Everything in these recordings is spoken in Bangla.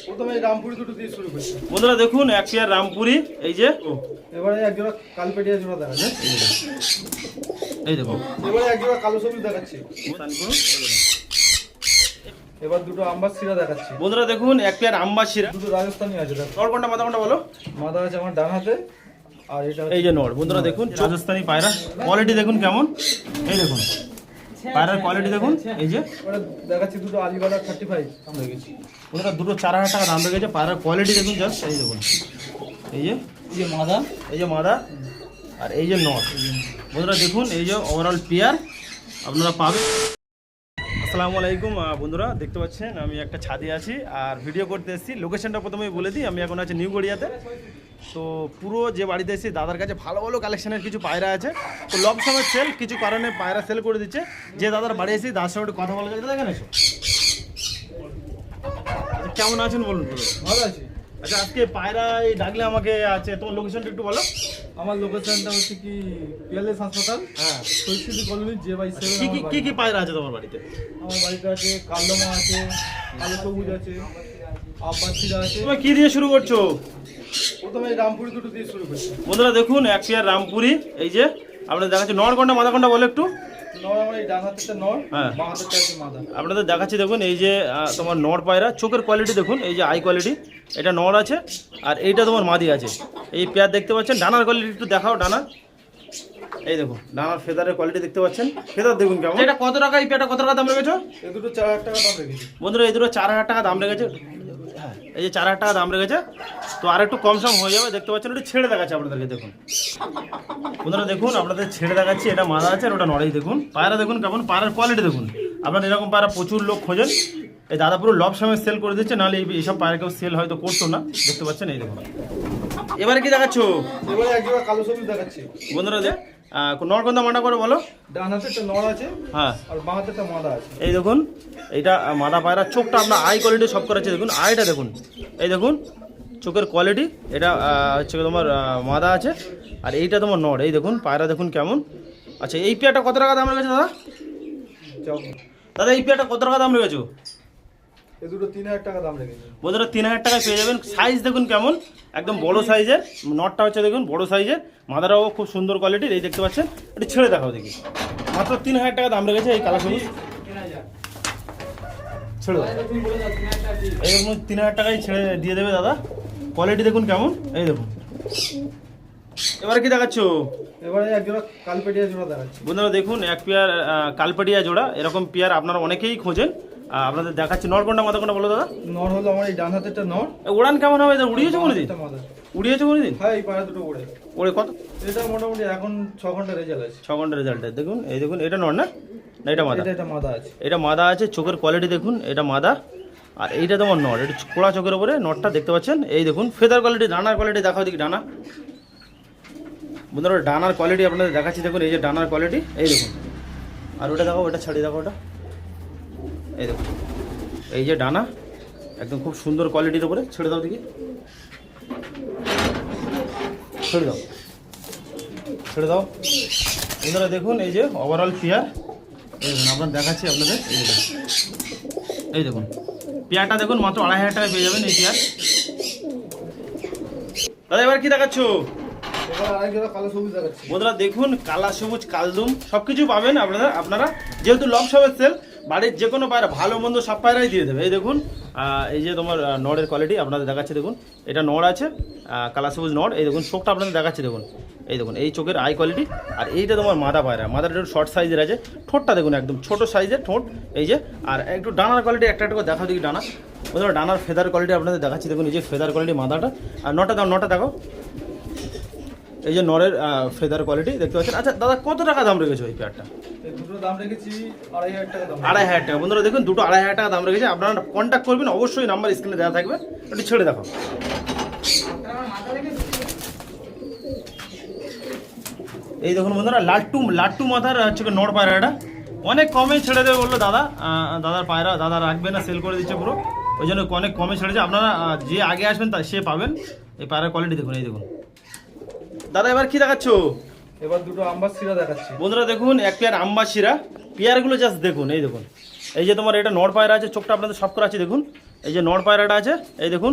প্রথমে রামপুরি দুটো দিয়ে শুরু করছি। বন্ধুরা দেখুন এক পেয়ার রামপুরি, এই যে এবারে এক জোড়া কালপেটিয়া জোড়া দেখাচ্ছে। এই দেখুন এবারে এক জোড়া কালো সবুজ দেখাচ্ছি। এবার দুটো আম্বার শিরা দেখাচ্ছি। বন্ধুরা দেখুন এক পেয়ার আম্বাসিরা, দুটো রাজস্থানি আছে। দেখো নর কোনটা মাথা কোনটা বলো? মাদা আছে আমার ডান হাতে, আর এটা এই যে নর। বন্ধুরা দেখুন রাজস্থানি পায়রা, কোয়ালিটি দেখুন কেমন, এই দেখুন পায়রার কোয়ালিটি দেখুন। এই যে এবারে দেখাচ্ছি দুটো আলিবালা 35 দাম রেখেছি। বন্ধুরা দুটো 4000 টাকা দাম রেখেছে। পায়রার কোয়ালিটি দেখুন জাস্ট, এই দেখুন এই যে মাদা, এই যে মাদা, আর এই যে নর। বন্ধুরা দেখুন এই যে ওভারঅল পেয়ার আপনারা পাবেন। আসসালামু আলাইকুম বন্ধুরা, দেখতে পাচ্ছেন আমি একটা ছাদে আছি আর ভিডিও করতে এসেছি। লোকেশনটা প্রথমেই বলে দিই, আমি এখন আছি নিউ গড়িয়াতে। তো পুরো যে বাড়িতে এসেছি দাদার কাছে ভালো ভালো কালেকশনের কিছু পায়রা আছে। তো লব সময় সেল, কিছু কারণে পায়রা সেল করে দিচ্ছে। যে দাদার বাড়ি এসেছি তার সঙ্গে একটু কথা বলা যায়। দাদা কেন এসো? কেমন আছেন বলুন? ভালো আছি। আচ্ছা আজকে পায়রা এই ডাকলে আমাকে আছে, তোমার লোকেশনটা একটু বলো। আমার লোকেশনটা হচ্ছে কি পিয়ালেস হাসপাতাল, হ্যাঁ, শৈশবী কলোনি J/7। কি কি পায়রা আছে তোমার বাড়িতে? আমার বাড়িতে আছে কালদমা আছে, কালো সবুজ আছে, আব্বাসিরা আছে। তুমি কি দিয়ে শুরু করছো? প্রথমে রামপুরি দুটো দিয়ে শুরু করছি। বন্ধুরা দেখুন এক পেয়ার রামপুরি, এই যে আপনাদের দেখাচ্ছি। নর কোনটা মাদা কোনটা বলো একটু। নর আমার এই ডান হাতেরটা নর, হ্যাঁ। বাঁ হাতেরটা আছে মাদা। আপনাদের দেখাচ্ছি দেখুন, এই যে তোমার নর পায়রা, চোখের কোয়ালিটি দেখুন, এই যে আই কোয়ালিটি, এটা নর আছে আর এইটা তোমার মাদি আছে। এই পেয়ার দেখতে পাচ্ছেন। ডানার কোয়ালিটি একটু দেখাও, ডানা এই দেখুন, ডানার ফেদারের কোয়ালিটি দেখতে পাচ্ছেন। ফেদার দেখুন কেমন। এটা কত টাকা, এই পেয়ারটা কত টাকা দাম রেখেছো? এই দুটো 4000 টাকা দাম রেখেছি। বন্ধুরা এই দুটো 4000 টাকা দাম রেখেছে। হ্যাঁ, এই যে 4000 টাকা দাম রেখেছে। তো আর একটু কম সম হয়ে যাবে। দেখতে পাচ্ছেন, একটু ছেড়ে দেখাচ্ছে আপনাদেরকে। দেখুন বন্ধুরা দেখুন, আপনাদের ছেড়ে দেখাচ্ছি। এটা মাদা আছে আর ওটা নড়াই। দেখুন পায়রা দেখুন কেমন, পায়রার কোয়ালিটি দেখুন। আপনার এরকম পায়রা প্রচুর লোক খোঁজেন। এই দাদা পুরো লব সময় সেল করে দিচ্ছে, নাহলে এইসব পায়রা কেউ সেল হয়তো করতো না। দেখতে পাচ্ছেন, এই দেখুন। এবারে কি দেখাচ্ছ? এবারে এক জোড়া কালো সবুজ দেখাচ্ছি। বন্ধুরা যে নরকন্দা মানা করে বলো। ডান হাতেরটা নর আছে, হ্যাঁ, আর বাঁ হাতেরটা মাদা আছে। এই দেখুন এইটা মাদা পায়রা। চোখটা আপনার আই কোয়ালিটি সব করেছে। দেখুন আইটা দেখুন, এই দেখুন চোখের কোয়ালিটি। এটা হচ্ছে তোমার মাদা আছে আর এইটা তোমার নর। এই দেখুন পায়রা দেখুন কেমন। আচ্ছা এই পেয়ারটা কত টাকা দাম রেখেছো দাদা? দাদা এই পেয়ারটা কত টাকা দাম রেখেছো? এই দুটো 3000 টাকা দাম রেখেছি। বন্ধুরা 3000 টাকায় পেয়ে যাবেন। সাইজ দেখুন কেমন, একদম বড় সাইজের। নটটা হচ্ছে দেখুন বড় সাইজের, মাদারাও খুব সুন্দর কোয়ালিটির। এই দেখতে পাচ্ছেন, এটা ছেড়ে দেখাও দেখি। মাত্র 3000 টাকা দাম রেখেছে এই কালো সবুজ। ছেড়ে দাও, এই দেখুন 3000 টাকায় ছেড়ে দিয়ে দেবে দাদা। কোয়ালিটি দেখুন কেমন, এই দেখুন। এবারে কি দেখাচ্ছ? এবারে এক জোড়া কালপেটিয়া জোড়া দেখাচ্ছি। বন্ধুরা দেখুন এক পেয়ার কালপাটিয়া জোড়া। এরকম পেয়ার আপনারা অনেকেই খোঁজেন। আপনাদের দেখাচ্ছি। নর কোনটা মাথা কোনটা বলো দাদা? নর হলো আমার এই ডান হাতেরটা নর। উড়ান কেমন হবে? উড়িয়েছো কোনোদিন? এটা মাদা। উড়িয়েছো কোনোদিন? হ্যাঁ, এই পায়রা দুটো ওড়ে। ওরে কত? এটা মোটামুটি এখন 6 ঘন্টা রেজাল্ট আছে। 6 ঘন্টা রেজাল্ট। দেখুন এই দেখুন, এটা নর না, না এটা মাদা। এটা মাদা আছে। এটা মাদা আছে, চোখের কোয়ালিটি দেখুন, এটা মাদা আর এইটা তোমার নর। এটা কোড়া চোখের উপরে নরটা দেখতে পাচ্ছেন। এই দেখুন ফেদার কোয়ালিটি, ডানার কোয়ালিটি দেখাও দেখি। ডানা বন্ধুরা, ডানার কোয়ালিটি আপনাদের দেখাচ্ছি। দেখুন এই যে ডানার কোয়ালিটি, এই দেখুন। আর ওটা দেখো, ওটা ছাড়িয়ে দেখো, ওটা এই দেখুন। এই যে ডানা একদম খুব সুন্দর কোয়ালিটির উপরে। ছেড়ে দাও দেখি, ছেড়ে দাও, ছেড়ে দাও। বন্ধুরা দেখুন এই যে ওভারঅল পেয়ার, এই দেখুন আপনার দেখাচ্ছি আপনাদের। এই দেখুন, এই দেখুন পেয়ারটা দেখুন, মাত্র 2500 টাকায় পেয়ে যাবেন এই পেয়ার। দাদা এবার কি দেখাচ্ছ? এবার আরেক জোড়া কালো সবুজ দেখাচ্ছি। বন্ধুরা দেখুন কালা সবুজ কালদুম সব কিছু পাবেন আপনারা যেহেতু লব সবের সেল, বাড়ির যে কোনো পায়রা ভালো মন্দ সব পায়রাই দিয়ে দেবে। এই দেখুন এই যে তোমার নড়ের কোয়ালিটি আপনাদের দেখাচ্ছে। দেখুন এটা নড় আছে, কালা সবুজ নড়। এই দেখুন চোখটা আপনাদের দেখাচ্ছে। দেখুন এই দেখুন এই চোখের আই কোয়ালিটি। আর এইটা তোমার মাদা পায়রা। মাদাটা একটু শর্ট সাইজের আছে। ঠোঁটটা দেখুন একদম ছোট সাইজের ঠোঁট। এই যে আর একটু ডানার কোয়ালিটি একটা একটা করে দেখাও দেখি। ডানা বন্ধুরা, ডানার ফেদার কোয়ালিটি আপনাদের দেখাচ্ছি। দেখুন এই যে ফেদার কোয়ালিটি মাদাটা। আর নটা দাও, নটা দেখো। এই যে নরের ফেদার কোয়ালিটি দেখতে পাচ্ছেন। আচ্ছা দাদা কত টাকা দাম রেখেছো এই পেয়ারটা? এই দুটো দাম রেখেছি 2500 টাকা দাম। 2500 টাকা। বন্ধুরা দেখুন দুটো 2500 টাকা দাম রেখেছে। আপনারা কন্ট্যাক্ট করবেন অবশ্যই, নাম্বার স্ক্রিনে দেওয়া থাকবে। একটু ছেড়ে দেখো। এই দেখুন বন্ধুরা, লাট্টু মাথার হচ্ছে নড় পায়রা। এটা অনেক কমে ছেড়ে দেবে বললো দাদা। দাদার পায়রা দাদা রাখবে না, সেল করে দিচ্ছে পুরো, ওই জন্য অনেক কমে ছেড়েছে। আপনারা যে আগে আসবেন সে পাবেন। এই পায়রার কোয়ালিটি দেখুন, এই দেখুন। দাদা এবার কি দেখাচ্ছ? এবার দুটো আম্বার শিরা দেখাচ্ছি। বন্ধুরা দেখুন এক পেয়ার আম্বাসিরা। পেয়ারগুলো জাস্ট দেখুন, এই দেখুন। এই যে তোমার এটা নড় পায়রা আছে, চোখটা আপনাদের সব করে আছে। দেখুন এই যে নড় পায়রাটা আছে, এই দেখুন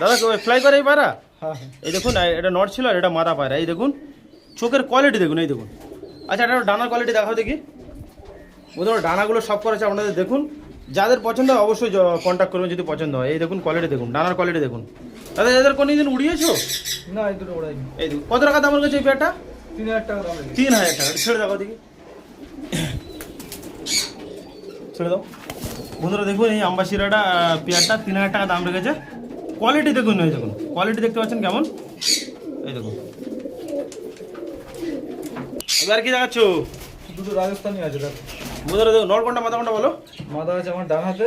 দাদা ফ্লাই করে এই পায়রা, হ্যাঁ এই দেখুন এটা নট ছিল আর এটা মাদা পায়রা, এই দেখুন চোখের কোয়ালিটি দেখুন, এই দেখুন। আচ্ছা এটা ডানার কোয়ালিটি দেখাও দেখি। বন্ধুরা ডানাগুলো সব করেছে আপনাদের দেখুন, যাদের পছন্দ হয় অবশ্যই কন্ট্যাক্ট করবেন যদি পছন্দ হয়। এই দেখুন কোয়ালিটি দেখুন, ডানার কোয়ালিটি দেখুন। দাদা এদের কোনো দিন উড়িয়েছো? না এই দুটো ওড়াইনি। এই দেখুন কত টাকা দামের কাছে এই পেয়ারটা? 3000 টাকা দাম লেগেছে। 3000 টাকা। ছেড়ে দাও দেখি, ছেড়ে দাও। বন্ধুরা দেখুন এই আম্বাসিরাটা পেয়ারটা 3000 টাকা দাম রেখেছে। কোয়ালিটি দেখুন, এই দেখুন কোয়ালিটি দেখতে পাচ্ছেন কেমন, এই দেখুন। এবার কি দেখাচ্ছ? দুটো রাজস্থানি আছে দেখো। বন্ধুরা দেখুন নর কোনটা মাথা কোনটা বলো? মাথা আছে আমার ডান হাতে,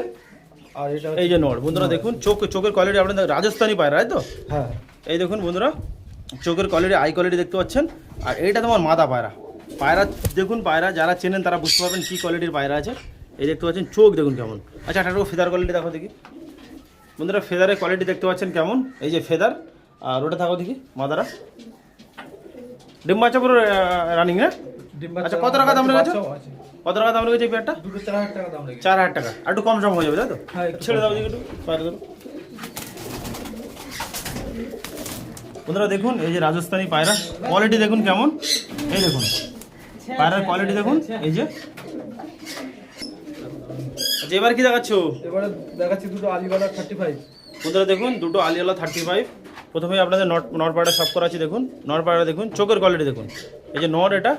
আর এটা এই যে নর। বন্ধুরা দেখুন চোখের কোয়ালিটি আপনাদের রাজস্থানি পায়রা, তাই তো? হ্যাঁ এই দেখুন বন্ধুরা চোখের কোয়ালিটি, আই কোয়ালিটি দেখতে পাচ্ছেন। আর এইটা তোমার মাদা পায়রা। পায়রা দেখুন, পায়রা যারা চেনেন তারা বুঝতে পারবেন কী কোয়ালিটির পায়রা আছে। এই দেখতে পাচ্ছেন চোখ দেখুন কেমন। আচ্ছা একটা ফেদার কোয়ালিটি দেখো দেখি। বন্ধুরা ফেদারের কোয়ালিটি দেখতে পাচ্ছেন কেমন, এই যে ফেদার। আর ওটা থাকো দেখি মাদারা। ডিম বাচ্চা পুরো রানিং না? আচ্ছা কত টাকা দাম রেখেছে? কত টাকা দাম রেখেছে এই পেয়ারটা? দুটো 4000 টাকা দাম লেগেছে। 4000 টাকা। আর একটু কম সম হয়ে যাবে তাই তো? হ্যাঁ একটু ছেড়ে দাও দিকে একটু পায়রা ধরো। বন্ধুরা দেখুন এই যে রাজস্থানি পায়রা, কোয়ালিটি দেখুন কেমন, এই দেখুন পায়রার কোয়ালিটি দেখুন, এই যে। আচ্ছা এবার কি দেখাচ্ছ? এবারে দেখাচ্ছি দুটো আলিওয়ালা 35। বন্ধুরা দেখুন দুটো আলিওয়ালা 35। প্রথমে আপনাদের নর পায়রা সব করা আছে দেখুন। নর পায়রা দেখুন চোখের কোয়ালিটি দেখুন, এই যে নর এটা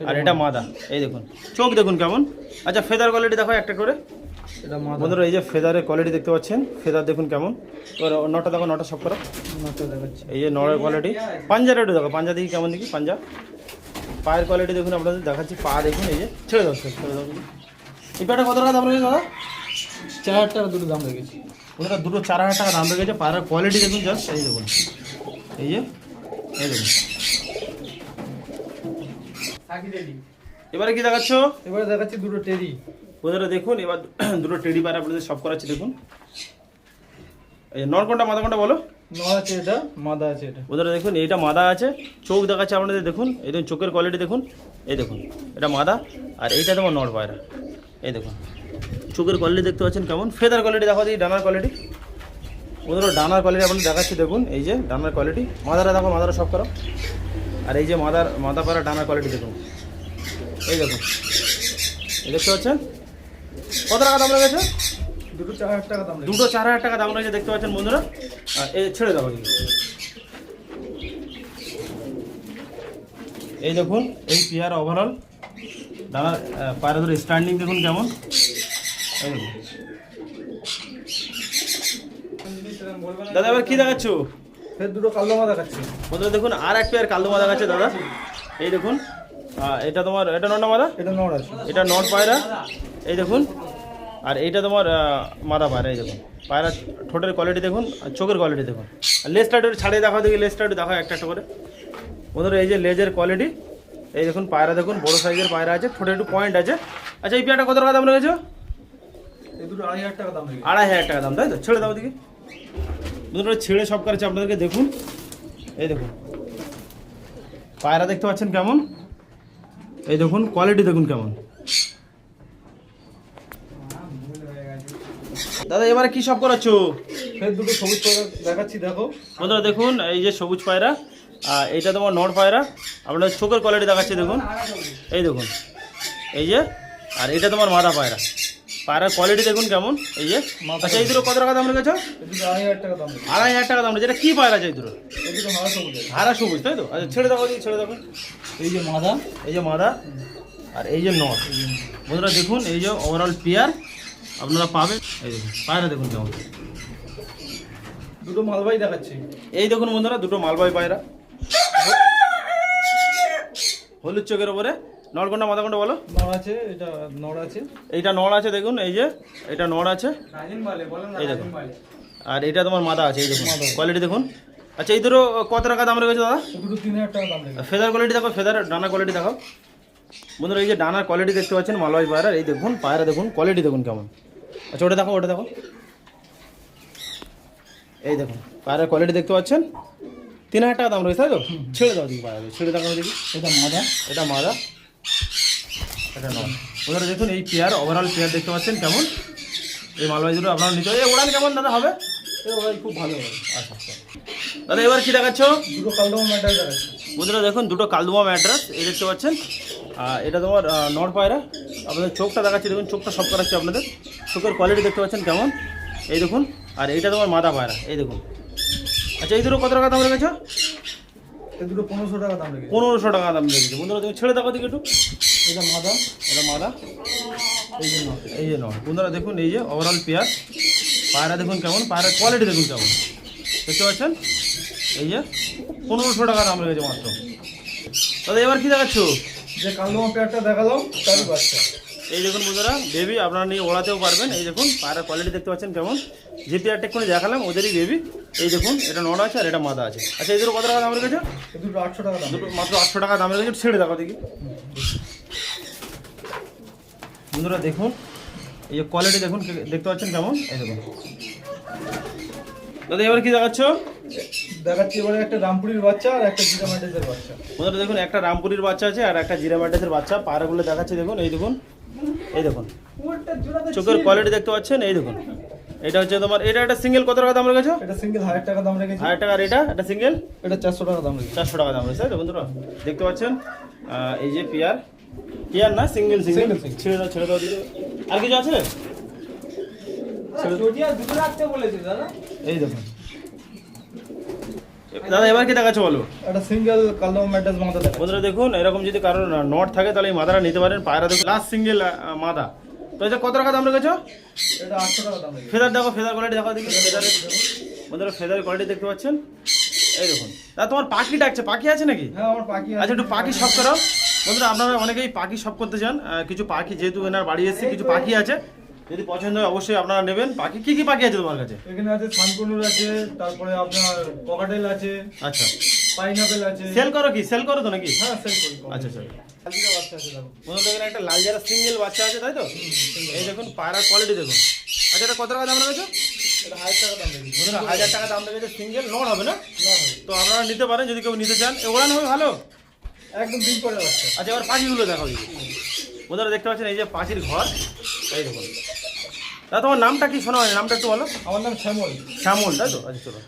আর এটা মাদা, এই দেখুন চোখ দেখুন কেমন। আচ্ছা ফেদার কোয়ালিটি দেখো একটা করে। এটা মাথা। বন্ধুরা এই যে ফেদারের কোয়ালিটি দেখতে পাচ্ছেন, ফেদার দেখুন কেমন। এবার নটা দেখো, নটা সব করো। মাথা দেখাচ্ছি। এই যে নরের কোয়ালিটি। পাঞ্জাটা একটু দেখো, পাঞ্জা দেখি কেমন দেখি পাঞ্জা। পায়ের কোয়ালিটি দেখুন আপনাদের দেখাচ্ছি, পা দেখুন এই যে। ছেড়ে দাও ছেড়ে দাও। এই প্যাটা কত টাকা দাম রেখেছে দাদা? 4000 টাকা দুটো দাম লেগেছে। ওটা দুটো 4000 টাকা দাম রেখেছে। পায়ের কোয়ালিটি দেখুন জাস্ট, এই দেখুন এই যে, এই দেখুন। এবারে কি দেখাচ্ছ? এবারে দেখাচ্ছি দুটো টেরি। বন্ধুরা দেখুন এবার দুটো টেডি পায়রা আপনাদের সব করাচ্ছি দেখুন। এই নর কোনটা মাদা কোনটা বলো? নর আছে এটা, মাদা আছে এটা। বন্ধুরা দেখুন এইটা মাদা আছে, চোখ দেখাচ্ছে আপনাদের দেখুন, এই দেখুন চোখের কোয়ালিটি দেখুন, এই দেখুন এটা মাদা। আর এইটা তোমার নর পায়রা, এই দেখুন চোখের কোয়ালিটি দেখতে পাচ্ছেন কেমন। ফেদার কোয়ালিটি দেখো দিই, ডানার কোয়ালিটি। বন্ধুরা ডানার কোয়ালিটি আপনাদের দেখাচ্ছি দেখুন, এই যে ডানার কোয়ালিটি। মাদারা দেখো, মাদারা সব করো। আর এই যে মাদা পায়রা ডানার কোয়ালিটি দেখুন, এই দেখুন এই দেখতে পাচ্ছেন। কত টাকা দাম লেগেছে? দুটো 4000 টাকা দাম লেগেছে। দুটো 4000 টাকা দাম লেগেছে দেখতে পাচ্ছেন বন্ধুরা। এই ছেড়ে দাও। এই দেখুন এই পেয়ার ওভারঅল দাদা পায়রা ধরে স্ট্যান্ডিং দেখুন কেমন, এই দেখুন। দাদা এবার কি দেখাচ্ছ? ফের দুটো কালদমা দেখাচ্ছি। বন্ধুরা দেখুন আর এক পেয়ার কালদমা দেখাচ্ছে দাদা, এই দেখুন। এটা তোমার এটা নর না মাদা? এটা নর আছে। এটা নর পায়রা, এই দেখুন। আর এইটা তোমার মাদা পায়রা, এই দেখুন পায়রা ঠোঁটের কোয়ালিটি দেখুন, আর চোখের কোয়ালিটি দেখুন। আর লেজটা একটু ছাড়িয়ে দেখাও দেখি, লেজটা একটু দেখাও একটা একটা করে। বন্ধুরা এই যে লেজের কোয়ালিটি, এই দেখুন পায়রা দেখুন বড় সাইজের পায়রা আছে, ঠোঁটে একটু পয়েন্ট আছে। আচ্ছা এই পেয়ারটা কত টাকা দাম লেগেছে? এই দুটো 2500 টাকা দাম লেগেছে। 2500 টাকা দাম, তাই তো? ছেড়ে দাও দিকে। বন্ধুরা ছেড়ে সব করেছে আপনাদেরকে দেখুন, এই দেখুন পায়রা দেখতে পাচ্ছেন কেমন, এই দেখুন কোয়ালিটি দেখুন কেমন। দাদা এবারে কি সব করাচ্ছো? ফের দুটো সবুজ পায়রা দেখাচ্ছি দেখো। বন্ধুরা দেখুন এই যে সবুজ পায়রা, এইটা তোমার নর পায়রা। আপনাদের চোখের কোয়ালিটি দেখাচ্ছি দেখুন, এই দেখুন এই যে। আর এটা তোমার মাদা পায়রা, পায়রার কোয়ালিটি দেখুন কেমন, এই যে। আচ্ছা এই দুটো কত টাকা দাম রেখেছো? এই দুটো 2500 টাকা দাম লেগেছে। 2500 টাকা দাম রেখেছে। এটা কি পায়রা আছে এই দুটো? এই দুটো মাদা সবুজ আছে। হারা সবুজ, তাই তো? আচ্ছা ছেড়ে দেখো ছেড়ে দেখো। এই যে মাদা, এই যে মাদা আর এই যে নর। বন্ধুরা দেখুন এই যে ওভারঅল পেয়ার আপনারা পাবেন, এই দেখুন পায়রা দেখুন কেমন। দুটো মালবাই দেখাচ্ছি। এই দেখুন বন্ধুরা দুটো মালবাহী পায়রা, হলুদ চোখের ওপরে। নর কোনটা মাদা কোনটা বলো? নর আছে, এটা নর আছে। এইটা নর আছে দেখুন, এই যে এটা নর আছে, এই দেখুন। আর এটা তোমার মাদা আছে, এই দেখুন কোয়ালিটি দেখুন। আচ্ছা এই দুটো কত টাকা দাম রেখেছে দাদা? এই দুটো 3000 টাকা দাম লেগেছে। ফেদার কোয়ালিটি দেখো, ফেদার ডানা কোয়ালিটি দেখাও। বন্ধুরা এই যে ডানার কোয়ালিটি দেখতে পাচ্ছেন মালবাহী পায়রা, এই দেখুন পায়রা দেখুন কোয়ালিটি দেখুন কেমন। আচ্ছা ওটা দেখো, ওটা দেখো, এই দেখুন পায়রার কোয়ালিটি দেখতে পাচ্ছেন। 3000 টাকা দাম রয়েছে, তাই তো? ছেড়ে দাও দেখি পায়রা, ছেড়ে দেখাও দেখি। এটা মাদা, এটা মাদা, এটা নয়। বন্ধুরা দেখুন এই পেয়ার ওভারঅল পেয়ার দেখতে পাচ্ছেন কেমন, এই মালবাহী দুটো আপনারা নিতে হবে। ওড়ান কেমন দাদা হবে? ওরাই খুব ভালো হবে। আচ্ছা আচ্ছা দাদা এবার কি দেখাচ্ছ? দুটো কালদমা ম্যাটার দেখাচ্ছি। বন্ধুরা দেখুন দুটো কালদুমা ম্যাড্রাস এই দেখতে পাচ্ছেন। এটা তোমার নর পায়রা। আপনাদের চোখটা দেখাচ্ছি, দেখুন চোখটা সব করাচ্ছি আপনাদের। চোখের কোয়ালিটি দেখতে পাচ্ছেন কেমন, এই দেখুন। আর এইটা তোমার মাদা পায়রা, এই দেখুন। আচ্ছা এই দুটো কত টাকা দাম রেখেছো? এই দুটো 1500 টাকা দাম রেখেছি। 1500 টাকা দাম রেখেছো। বন্ধুরা তুমি ছেড়ে দেখো দিকে একটু। এটা মাদা, এটা মাদা, এই জন্য এই যে নর। বন্ধুরা দেখুন এই যে ওভারঅল পেয়ার পায়রা দেখুন কেমন, পায়রার কোয়ালিটি দেখুন কেমন, দেখতে পাচ্ছেন। এই যে 1500 টাকা দাম রেখেছে মাত্র। দাদা এবার কি দেখাচ্ছ? যে কালদমা পেয়ারটা দেখালাম তারই বাচ্চা। এই দেখুন বন্ধুরা বেবি, আপনারা নিয়ে ওড়াতেও পারবেন। এই দেখুন পায়রার কোয়ালিটি দেখতে পাচ্ছেন কেমন। যে পেয়ারটা এক্ষুনি দেখালাম ওদেরই বেবি। এই দেখুন এটা নড়া আছে আর এটা মাদা আছে। আচ্ছা এই দুটো কত টাকা দাম রেখেছো? এই দুটো 800 টাকা দাম। দুটো মাত্র 800 টাকা দাম রেখেছো। ছেড়ে দেখো দেখি। বন্ধুরা দেখুন এই যে কোয়ালিটি দেখুন, দেখতে পাচ্ছেন কেমন। এই দেখুন দাদা এবার কি দেখাচ্ছ? দেখাচ্ছি এবারে একটা রামপুরির বাচ্চা আর একটা জিরা ম্যাটাসের বাচ্চা। বন্ধুরা দেখুন একটা রামপুরির বাচ্চা আছে আর একটা জিরা ম্যাটাসের বাচ্চা। পায়রাগুলো দেখাচ্ছি দেখুন, এই দেখুন, এই দেখুন চোখের কোয়ালিটি দেখতে পাচ্ছেন। এই দেখুন এটা হচ্ছে তোমার, এটা একটা সিঙ্গেল কত টাকা দাম রেখেছো? এটা সিঙ্গেল 1000 টাকা দাম রেখেছি। 1000 টাকা। আর এটা একটা সিঙ্গেল এটা 400 টাকা দাম রেখেছি। 400 টাকা দাম রয়েছে। তাই তো বন্ধুরা দেখতে পাচ্ছেন। এই যে পেয়ার, পেয়ার না সিঙ্গেল সিঙ্গেল। Single. ছেড়ে দাও ছেড়ে দাও দিকে। আর কিছু আছে? চটিয়া দুটো রাখতে বলেছে দাদা। এই দেখুন দাদা এবার কি দেখাচ্ছ বলো? একটা সিঙ্গেল কালদমা ম্যাটাস মাথা দেখা। বন্ধুরা দেখুন এরকম যদি কারোর নট থাকে তাহলে এই মাদাটা নিতে পারেন। পায়রা দেখুন লাস্ট সিঙ্গেল মাদা। তো এটা কত টাকা দাম রেখেছো? এটা 800 টাকা দাম রেখেছি। ফেদার দেখো, ফেদার কোয়ালিটি দেখো দেখি। ফেদারের বন্ধুরা ফেদার কোয়ালিটি দেখতে পাচ্ছেন। এই দেখুন দাদা তোমার পাখি ডাকছে, পাখি আছে নাকি? হ্যাঁ আমার পাখি আছে। আচ্ছা একটু পাখি শপ করাও। বন্ধুরা আপনারা অনেকেই পাখি শপ করতে চান। কিছু পাখি যেহেতু এনার বাড়ি এসেছে, কিছু পাখি আছে, যদি পছন্দ হয় অবশ্যই আপনারা নেবেন। পাখি কি কি পাখি আছে তোমার কাছে? এখানে আছে সানকুনুর আছে, তারপরে আপনার ককাটেল আছে, আচ্ছা পাইনাপেল আছে। সেল করো কি? সেল করো তো নাকি? হ্যাঁ সেল করি। আচ্ছা আচ্ছা কালজিরা বাচ্চা আছে দেখো। বন্ধুরা এখানে একটা লাল জারা সিঙ্গেল বাচ্চা আছে, তাই তো? এই দেখুন পায়রার কোয়ালিটি দেখুন। আচ্ছা এটা কত টাকা দাম রেখেছো? এটা 1000 টাকা দাম রেখেছি। বন্ধুরা 1000 টাকা দাম রেখেছে। সিঙ্গেল নট হবে না? না ভাই, তো আপনারা নিতে পারেন যদি কেউ নিতে চান। ওড়ান হবে ভালো। একদম দিন করে বাচ্চা। আচ্ছা এবার পাখিগুলো দেখো দিদি। বন্ধুরা দেখতে পাচ্ছেন এই যে পাখির ঘর, এই দেখুন। দাদা তোমার নামটা কি শোনা হয়? নামটা একটু বলো। আমার নাম শ্যামল। শ্যামল, তাই তো? আচ্ছা চলো।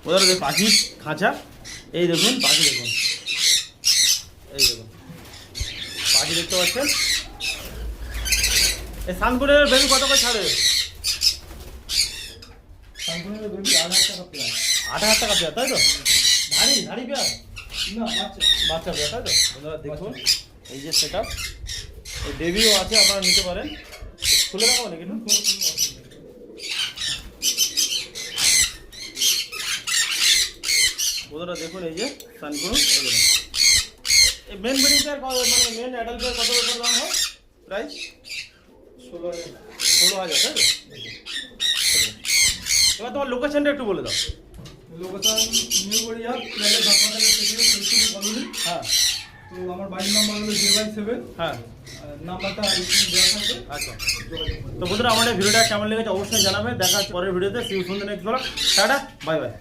বন্ধুরা দেখুন পাখির খাঁচা, এই দেখুন পাখি দেখুন, এই দেখুন পাখি দেখতে পাচ্ছেন। এই সানপুরের বেবি কত করে ছাড়ে? সানকুনুরের বেবি 8000 টাকা প্রায়। 8000 টাকা পেয়ার, তাই তো? ধাড়ি ধাড়ি পেয়ার, না বাচ্চা। বাচ্চা পেয়ার, তাই তো? বন্ধুরা দেখুন এই যে সেট আপ, এই বেবিও আছে, আপনারা নিতে পারেন। খুলে রাখো নাকি একটু? বন্ধুরা দেখুন এই যে সানকুন, এই মেন ব্রিডিং পেয়ার মানে মেন অ্যাডাল্ট পেয়ার কত করে দাম হয়? প্রাইস 16,000, তাই তো? এবার তোমার লোকেশনটা একটু বলে দাও। লোকেশন নিউ গড়িয়া প্রাইভেট হাসপাতালের থেকে সরস্বতী কলোনি। হ্যাঁ তো আমার বাড়ির নাম্বার হলো 0/7। হ্যাঁ নাম্বারটা স্ক্রিনে দেওয়া থাকবে। আচ্ছা। তো বন্ধুরা আমাদের ভিডিওটা কেমন লেগেছে অবশ্যই জানাবে। দেখা হচ্ছে পরের ভিডিওতে। See you soon the next blog. Tata, bye by.